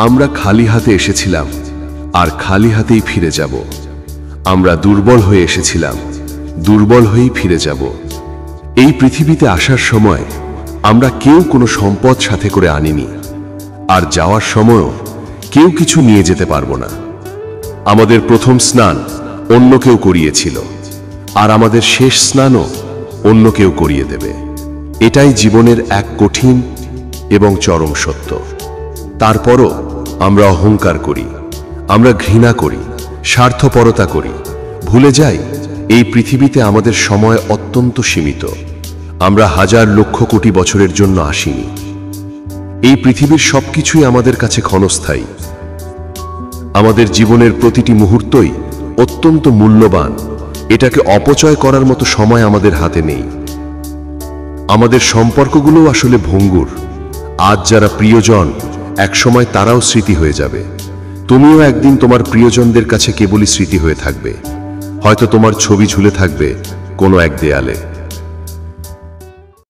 আমরা খালি হাতে এসেছিলাম আর খালি হাতেই ফিরে যাব। আমরা দুর্বল হয়ে এসেছিলাম, দুর্বল হয়েই ফিরে যাব। এই পৃথিবীতে আসার সময় আমরা কেউ কোনো সম্পদ সাথে করে আনিনি, আর যাওয়ার সময়ও কেউ কিছু নিয়ে যেতে পারবো না। আমাদের প্রথম স্নান অন্য কেউ করিয়েছিল, আর আমাদের শেষ স্নানও অন্য কেউ করিয়ে দেবে। এটাই জীবনের এক কঠিন এবং চরম সত্য। তারপরও আমরা অহংকার করি, আমরা ঘৃণা করি, স্বার্থপরতা করি, ভুলে যাই এই পৃথিবীতে আমাদের সময় অত্যন্ত সীমিত। আমরা হাজার লক্ষ কোটি বছরের জন্য আসিনি। এই পৃথিবীর সবকিছুই আমাদের কাছে ক্ষণস্থায়ী। আমাদের জীবনের প্রতিটি মুহূর্তই অত্যন্ত মূল্যবান। এটাকে অপচয় করার মতো সময় আমাদের হাতে নেই। আমাদের সম্পর্কগুলো আসলে ভঙ্গুর। আজ যারা প্রিয়জন, একসময় তারাও স্মৃতি হয়ে যাবে। তুমিও একদিন তোমার প্রিয়জনদের কাছে কেবলই স্মৃতি হয়ে থাকবে। হয়তো তোমার ছবি ঝুলে থাকবে কোনো এক দেয়ালে।